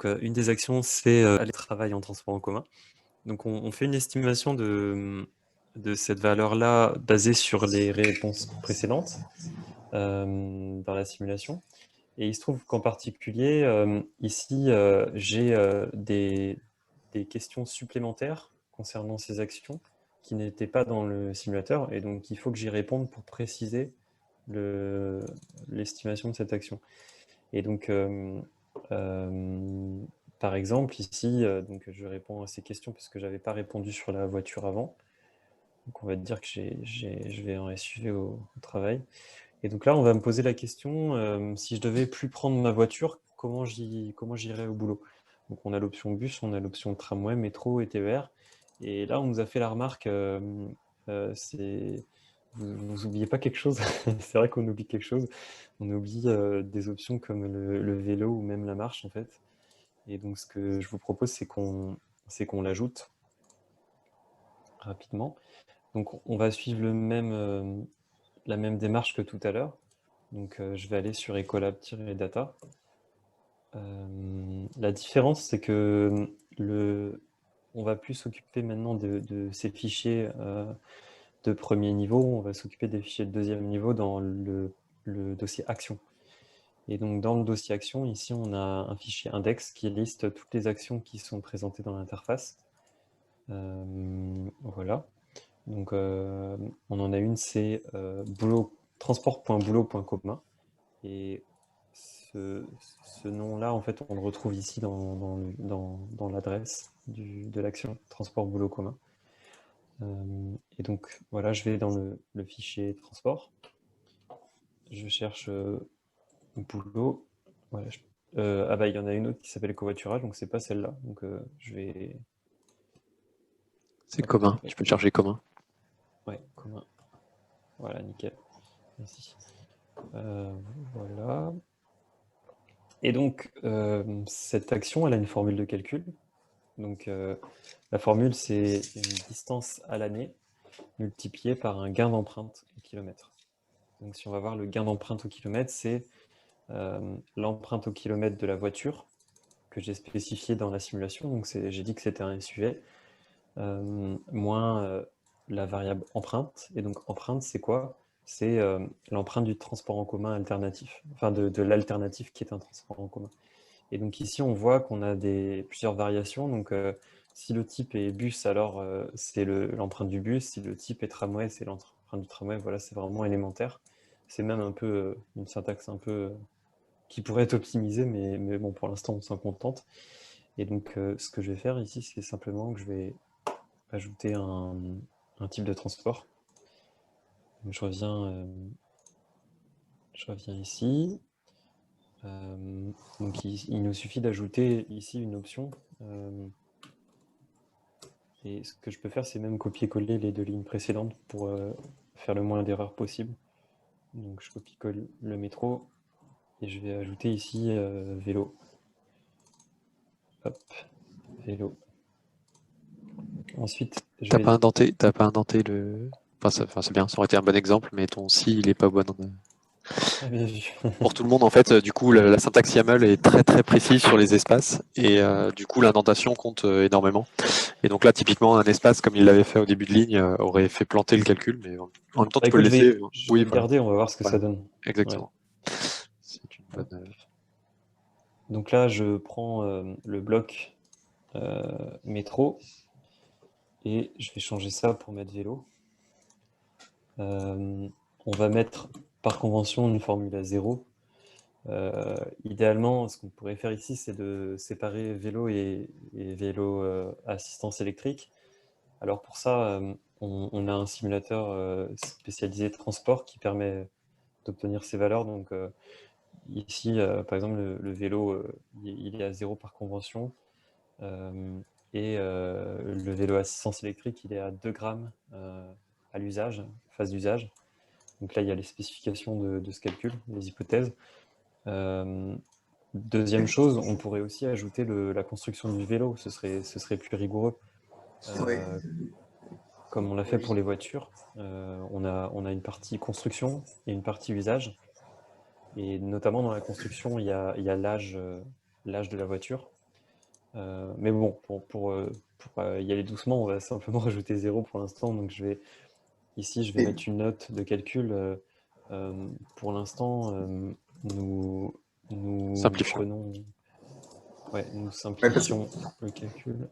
Une des actions, c'est aller au travail en transport en commun. Donc, on fait une estimation de cette valeur-là basée sur les réponses précédentes dans la simulation. Et il se trouve qu'en particulier, ici, j'ai des questions supplémentaires concernant ces actions qui n'étaient pas dans le simulateur. Et donc, il faut que j'y réponde pour préciser l'estimation de cette action. Et donc, par exemple, ici, donc je réponds à ces questions parce que je n'avais pas répondu sur la voiture avant. Donc, on va dire que je vais en SUV au travail. Et donc là, on va me poser la question, si je devais plus prendre ma voiture, comment j'irais au boulot? Donc, on a l'option bus, on a l'option tramway, métro et TER. Et là, on nous a fait la remarque, vous oubliez pas quelque chose. C'est vrai qu'on oublie quelque chose. On oublie des options comme le vélo ou même la marche, en fait. Et donc, ce que je vous propose, c'est qu'on l'ajoute rapidement. Donc, on va suivre la même démarche que tout à l'heure. Donc, je vais aller sur Ecolab-data. La différence, c'est que on va plus s'occuper maintenant de ces fichiers de premier niveau. On va s'occuper des fichiers de deuxième niveau dans le dossier action. Et donc, dans le dossier action, ici, on a un fichier index qui liste toutes les actions qui sont présentées dans l'interface. Voilà. Donc, on en a une, c'est transport.boulot.commun. Et ce nom-là, en fait, on le retrouve ici dans l'adresse de l'action transport boulot commun. Et donc, voilà, je vais dans le fichier transport. Je cherche boulot. Voilà, ah bah, il y en a une autre qui s'appelle covoiturage, donc c'est pas celle-là. Donc, je vais... C'est commun, tu peux charger commun. Ouais, commun. Voilà, nickel. Merci. Voilà. Et donc, cette action, elle a une formule de calcul. Donc, la formule, c'est une distance à l'année multipliée par un gain d'empreinte au kilomètre. Donc, si on va voir le gain d'empreinte au kilomètre, c'est l'empreinte au kilomètre de la voiture que j'ai spécifiée dans la simulation. Donc, j'ai dit que c'était un SUV, moins la variable empreinte. Et donc, empreinte, c'est quoi? C'est l'empreinte du transport en commun alternatif, enfin de l'alternative qui est un transport en commun. Et donc ici, on voit qu'on a plusieurs variations. Donc, si le type est bus, alors c'est l'empreinte du bus. Si le type est tramway, c'est l'empreinte du tramway. Voilà, c'est vraiment élémentaire. C'est même un peu une syntaxe un peu qui pourrait être optimisée, mais bon, pour l'instant, on s'en contente. Et donc, ce que je vais faire ici, c'est simplement que je vais ajouter un type de transport. Donc, je reviens ici. Donc, il nous suffit d'ajouter ici une option. Et ce que je peux faire, c'est même copier-coller les deux lignes précédentes pour faire le moins d'erreurs possible. Donc je copie-colle le métro et je vais ajouter ici vélo. Hop, vélo. Ensuite, je T'as vais... pas indenté le. Enfin, c'est bien, ça aurait été un bon exemple, mais ton si, il est pas bon. Ah, bien vu. Pour tout le monde, en fait, du coup, la syntaxe YAML est très très précise sur les espaces et du coup, l'indentation compte énormément. Et donc là, typiquement, un espace comme il l'avait fait au début de ligne aurait fait planter le calcul, mais en même temps, Bah, tu peux le écoute, laisser. je Oui, vais le voilà. garder, on va voir ce que ça Voilà, donne. Ouais. exactement. C'est une bonne. Donc là, je prends le bloc métro et je vais changer ça pour mettre vélo. On va mettre par convention une formule à 0. Idéalement, ce qu'on pourrait faire ici, c'est de séparer vélo et vélo assistance électrique. Alors pour ça, on a un simulateur spécialisé transport qui permet d'obtenir ces valeurs. Donc ici, par exemple, le vélo, il est à 0 par convention. Et le vélo assistance électrique, il est à 2 grammes à l'usage, phase d'usage. Donc là, il y a les spécifications de ce calcul, les hypothèses. Deuxième chose, on pourrait aussi ajouter la construction du vélo, ce serait plus rigoureux. Comme on l'a fait pour les voitures, on a une partie construction et une partie usage. Et notamment dans la construction, il y a l'âge de la voiture. Mais bon, pour y aller doucement, on va simplement rajouter 0 pour l'instant. Donc ici, je vais Et- mettre une note de calcul. Pour l'instant, nous Simplifions. nous Ouais, parce que simplifions le calcul.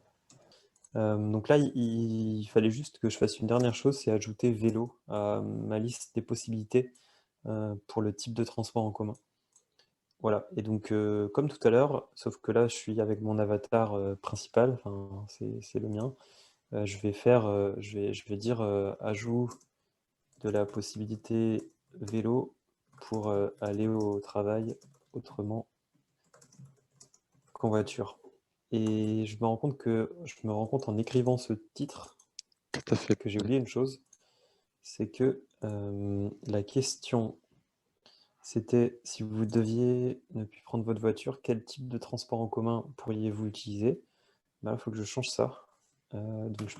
Donc là, il fallait juste que je fasse une dernière chose, c'est ajouter vélo à ma liste des possibilités pour le type de transport en commun. Voilà, et donc comme tout à l'heure, sauf que là, je suis avec mon avatar principal, enfin, c'est le mien. Je vais dire ajout de la possibilité vélo pour aller au travail autrement qu'en voiture. Et je me rends compte en écrivant ce titre Tout à fait. que j'ai oublié une chose, c'est que la question, c'était si vous deviez ne plus prendre votre voiture, quel type de transport en commun pourriez-vous utiliser? Là, il faut que je change ça. Donc je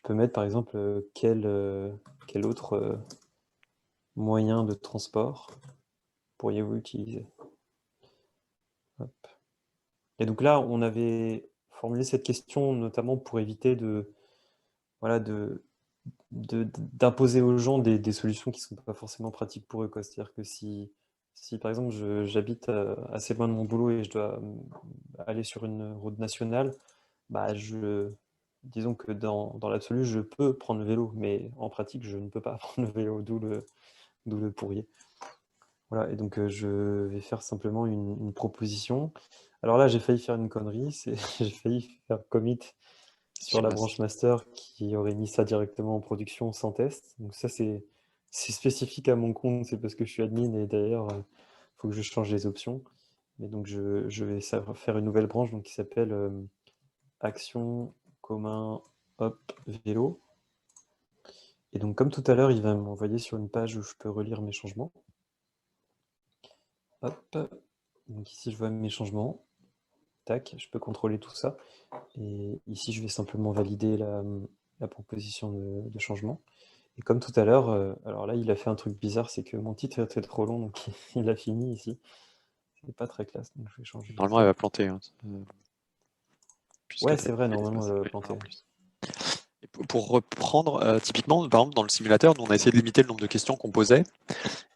peux mettre par exemple quel autre moyen de transport pourriez-vous utiliser? Hop. Et donc là, on avait formulé cette question notamment pour éviter voilà, d'imposer aux gens des solutions qui ne sont pas forcément pratiques pour eux, quoi. C'est-à-dire que si par exemple j'habite assez loin de mon boulot et je dois aller sur une route nationale, bah disons que dans l'absolu, je peux prendre le vélo, mais en pratique, je ne peux pas prendre le vélo, d'où le pourrier. Voilà, et donc je vais faire simplement une proposition. Alors là, j'ai failli faire une connerie, j'ai failli faire commit sur la branche master qui aurait mis ça directement en production sans test. Donc ça, c'est spécifique à mon compte, c'est parce que je suis admin et d'ailleurs, il faut que je change les options. Mais donc je vais faire une nouvelle branche donc, qui s'appelle Action commun hop vélo. Et donc comme tout à l'heure, il va m'envoyer sur une page où je peux relire mes changements. Hop. Donc ici, je vois mes changements. Tac, je peux contrôler tout ça. Et ici, je vais simplement valider la proposition de changement. Et comme tout à l'heure, alors là, il a fait un truc bizarre, c'est que mon titre était trop long, donc il a fini ici. C'est pas très classe, donc je vais changer Normalement, ça. elle va planter. Hein, Ouais, puisque tu as c'est vrai, normalement, elle va planter. en plus. Et pour reprendre, typiquement, par exemple, dans le simulateur, nous, on a essayé de limiter le nombre de questions qu'on posait.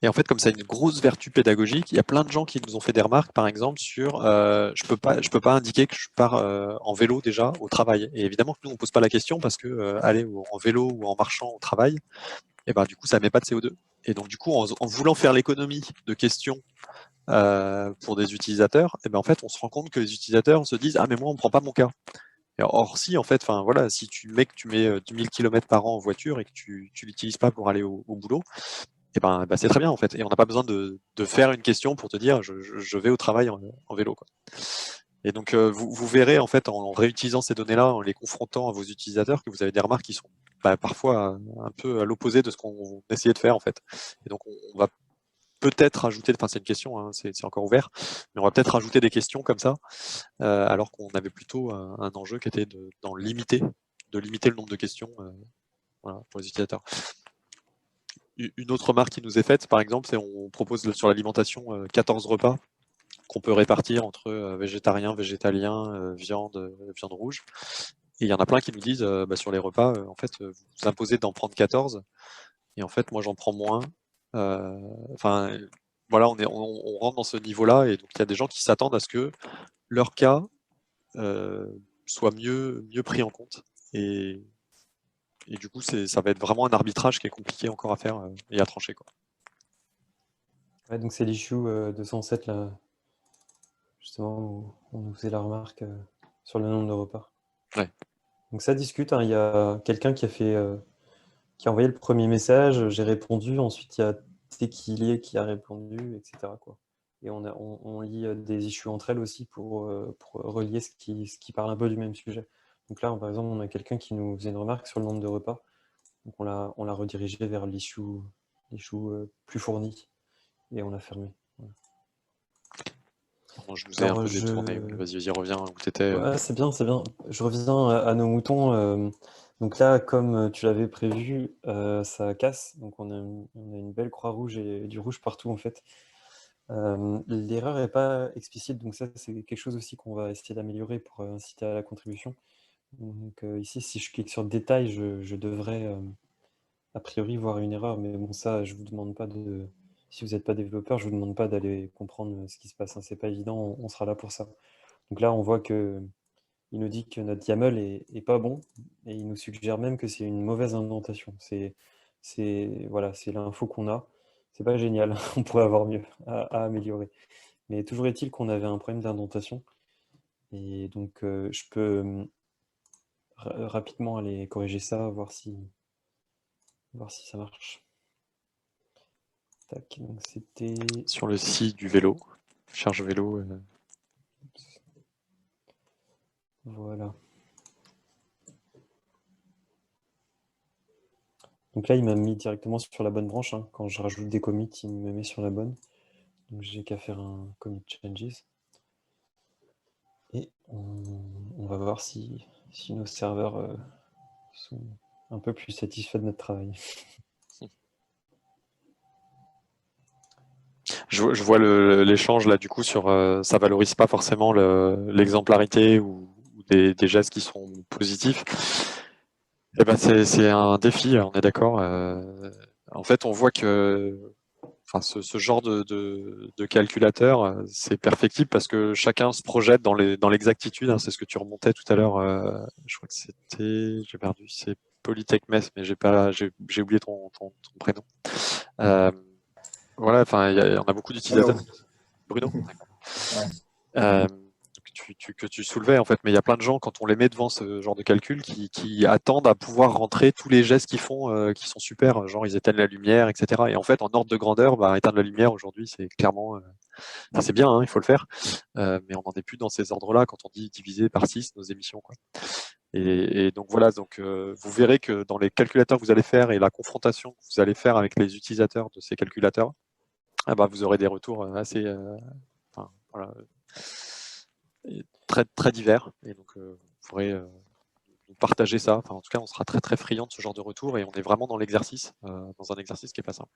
Et en fait, comme ça a une grosse vertu pédagogique, il y a plein de gens qui nous ont fait des remarques, par exemple, sur je peux pas indiquer que je pars en vélo déjà au travail. Et évidemment que nous, on pose pas la question parce que aller en vélo ou en marchant au travail, et ben, du coup, ça met pas de CO2. Et donc, du coup, en voulant faire l'économie de questions pour des utilisateurs, et ben, en fait, on se rend compte que les utilisateurs se disent ah mais moi, on prend pas mon cas. Or, si, en fait, enfin voilà, si tu mets 10 000 km par an en voiture et que tu l'utilises pas pour aller au boulot, et ben, c'est très bien en fait. Et on n'a pas besoin de faire une question pour te dire je vais au travail en vélo, quoi. Et donc vous verrez en fait en réutilisant ces données-là, en les confrontant à vos utilisateurs, que vous avez des remarques qui sont parfois un peu à l'opposé de ce qu'on essayait de faire en fait. Et donc on va peut-être rajouter, enfin c'est une question, hein, c'est encore ouvert, mais on va peut-être rajouter des questions comme ça, alors qu'on avait plutôt un enjeu qui était de limiter le nombre de questions voilà, pour les utilisateurs. Une autre remarque qui nous est faite, par exemple, c'est on propose sur l'alimentation 14 repas qu'on peut répartir entre végétarien, végétalien, viande, viande rouge. Et il y en a plein qui nous disent sur les repas, en fait, vous imposez d'en prendre 14, et en fait, moi, j'en prends moins. Enfin, voilà, on rentre dans ce niveau-là, et donc il y a des gens qui s'attendent à ce que leur cas soit mieux pris en compte. Et du coup, ça va être vraiment un arbitrage qui est compliqué encore à faire et à trancher, quoi. Ouais, donc c'est l'issue 207, là, justement, où on nous faisait la remarque sur le nombre de repas. Ouais. Donc ça discute, hein. Il y a quelqu'un qui a envoyé le premier message, j'ai répondu, ensuite il y a Tequilier qui a répondu, etc., quoi. Et on lit des issues entre elles aussi pour relier ce qui parle un peu du même sujet. Donc là, par exemple, on a quelqu'un qui nous faisait une remarque sur le nombre de repas. Donc on l'a redirigé vers l'issue plus fournie et on l'a fermé. Voilà. Bon, je nous ai un Alors peu détourné. Vas-y, reviens où tu étais. ouais, c'est bien, c'est bien. Je reviens à nos moutons. Donc là, comme tu l'avais prévu, ça casse. Donc on a une belle croix rouge et du rouge partout en fait. L'erreur n'est pas explicite, donc ça, c'est quelque chose aussi qu'on va essayer d'améliorer pour inciter à la contribution. Donc ici, si je clique sur détail, je devrais a priori voir une erreur, mais bon, ça, je vous demande pas de... Si vous n'êtes pas développeur, je vous demande pas d'aller comprendre ce qui se passe, hein. C'est pas évident, on sera là pour ça. Donc là, on voit que il nous dit que notre YAML est pas bon, et il nous suggère même que c'est une mauvaise indentation. Voilà, c'est l'info qu'on a. C'est pas génial, on pourrait avoir mieux à améliorer. Mais toujours est-il qu'on avait un problème d'indentation. Et donc, je peux rapidement aller corriger ça, voir si ça marche. Tac, donc c'était... Sur le site du vélo, charge vélo. Voilà. Donc là, il m'a mis directement sur la bonne branche, hein. Quand je rajoute des commits, il me met sur la bonne. Donc j'ai qu'à faire un commit changes. Et on va voir si nos serveurs sont un peu plus satisfaits de notre travail. Je vois l'échange là du coup sur ça valorise pas forcément l'exemplarité ou des gestes qui sont positifs. Eh ben c'est un défi, on est d'accord. En fait, on voit que enfin, ce genre de calculateur, c'est perfectible parce que chacun se projette dans l'exactitude, hein, c'est ce que tu remontais tout à l'heure. Je crois que c'était, j'ai perdu, c'est Polytech Metz, mais j'ai oublié ton prénom. Voilà, enfin, on a beaucoup d'utilisateurs. Bruno. Euh, que tu soulevais en fait, mais il y a plein de gens quand on les met devant ce genre de calcul qui attendent à pouvoir rentrer tous les gestes qu'ils font, qui sont super, genre ils éteignent la lumière, etc. Et en fait, en ordre de grandeur, bah, éteindre la lumière aujourd'hui, c'est clairement, enfin, c'est bien, hein, il faut le faire, mais on n'en est plus dans ces ordres-là quand on dit diviser par 6 nos émissions, quoi. Et donc voilà, donc vous verrez que dans les calculateurs que vous allez faire et la confrontation que vous allez faire avec les utilisateurs de ces calculateurs, ah bah, vous aurez des retours assez, enfin, voilà, très, très divers. Et donc, vous pourrez nous partager ça. Enfin, en tout cas, on sera très, très friand de ce genre de retour et on est vraiment dans l'exercice, dans un exercice qui n'est pas simple.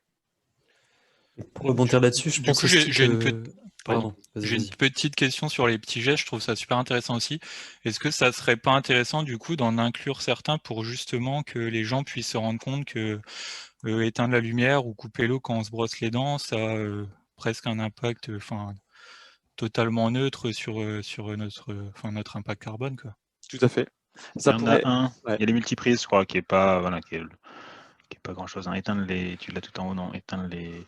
Et pour rebondir là-dessus, je pense aussi que... Pardon, j'ai une vas-y. petite question sur les petits gestes, je trouve ça super intéressant aussi. Est-ce que ça serait pas intéressant du coup d'en inclure certains pour justement que les gens puissent se rendre compte que éteindre la lumière ou couper l'eau quand on se brosse les dents, ça a presque un impact totalement neutre sur notre impact carbone, quoi. Tout à fait. Ça il y en a un, ouais. Il y a les multiprises, je crois, qui est pas, voilà, qui est pas grand chose, hein. Éteindre tu l'as tout en haut, non, éteindre les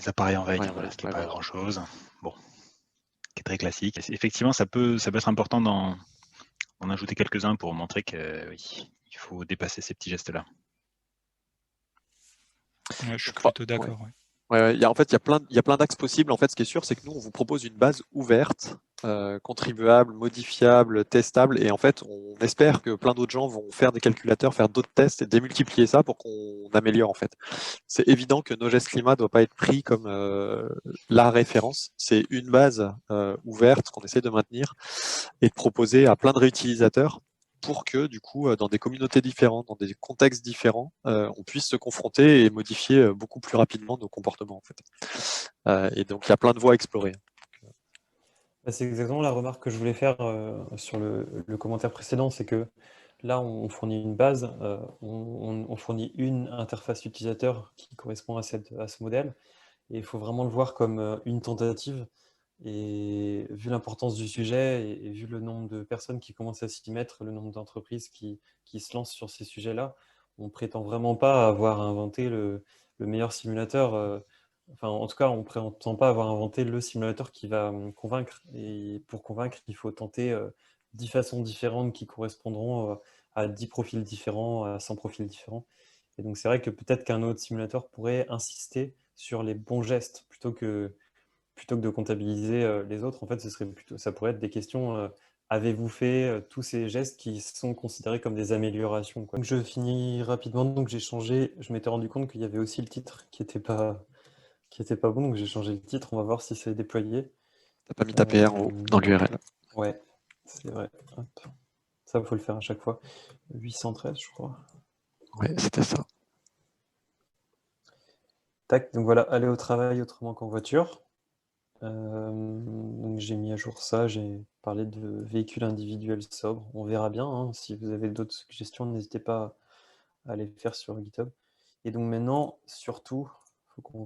appareils en veille, voilà, ce qui n'est pas grand chose. Bon, qui est très classique. Et effectivement, ça peut être important d'en ajouter quelques-uns pour montrer que oui, il faut dépasser ces petits gestes-là. Ouais, je suis plutôt d'accord. Ouais. En fait, il y a plein d'axes possibles. En fait, ce qui est sûr, c'est que nous, on vous propose une base ouverte, contribuable, modifiable, testable. Et en fait, on espère que plein d'autres gens vont faire des calculateurs, faire d'autres tests et démultiplier ça pour qu'on améliore. En fait, c'est évident que nos gestes climat ne doit pas être pris comme la référence. C'est une base ouverte qu'on essaie de maintenir et de proposer à plein de réutilisateurs pour que, du coup, dans des communautés différentes, dans des contextes différents, on puisse se confronter et modifier beaucoup plus rapidement nos comportements, en fait. Et donc, il y a plein de voies à explorer. C'est exactement la remarque que je voulais faire sur le commentaire précédent, c'est que là, on fournit une base, on fournit une interface utilisateur qui correspond à ce modèle, et il faut vraiment le voir comme une tentative. Et vu l'importance du sujet et vu le nombre de personnes qui commencent à s'y mettre, le nombre d'entreprises qui se lancent sur ces sujets-là, on prétend vraiment pas avoir inventé le meilleur simulateur. Enfin, en tout cas, on ne prétend pas avoir inventé le simulateur qui va convaincre. Et pour convaincre, il faut tenter 10 façons différentes qui correspondront à 10 profils différents, à 100 profils différents. Et donc, c'est vrai que peut-être qu'un autre simulateur pourrait insister sur les bons gestes plutôt que de comptabiliser les autres. En fait, ça pourrait être des questions avez-vous fait tous ces gestes qui sont considérés comme des améliorations, quoi. Donc, je finis rapidement. Donc, j'ai changé. Je m'étais rendu compte qu'il y avait aussi le titre qui était pas bon. Donc, j'ai changé le titre. On va voir si c'est déployé. T'as pas mis ta PR dans l'URL. Ouais, c'est vrai. Hop. Ça, il faut le faire à chaque fois. 813, je crois. Ouais, c'était ça. Tac. Donc voilà, aller au travail autrement qu'en voiture. Donc j'ai mis à jour ça, j'ai parlé de véhicules individuels sobres. On verra bien, hein, si vous avez d'autres suggestions, n'hésitez pas à les faire sur GitHub. Et donc maintenant, surtout, il faut qu'on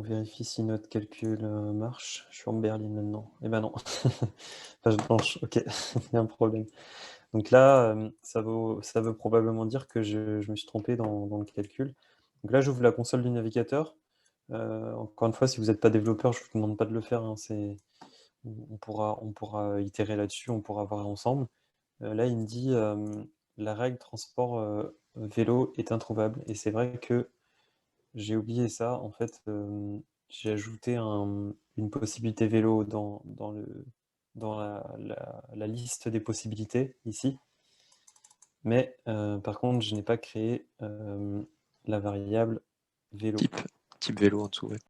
vérifie, si notre calcul marche. Je suis en berline maintenant. Eh ben non, page blanche, ok, il y a un problème. Donc là, ça veut probablement dire que je me suis trompé dans le calcul. Donc là, j'ouvre la console du navigateur. Encore une fois, si vous n'êtes pas développeur, je ne vous demande pas de le faire, hein, on pourra itérer là-dessus, on pourra voir ensemble. Là, il me dit la règle transport vélo est introuvable. Et c'est vrai que j'ai oublié ça. En fait, j'ai ajouté une possibilité vélo dans la liste des possibilités ici. Mais par contre, je n'ai pas créé la variable vélo. Type vélo en dessous, ouais.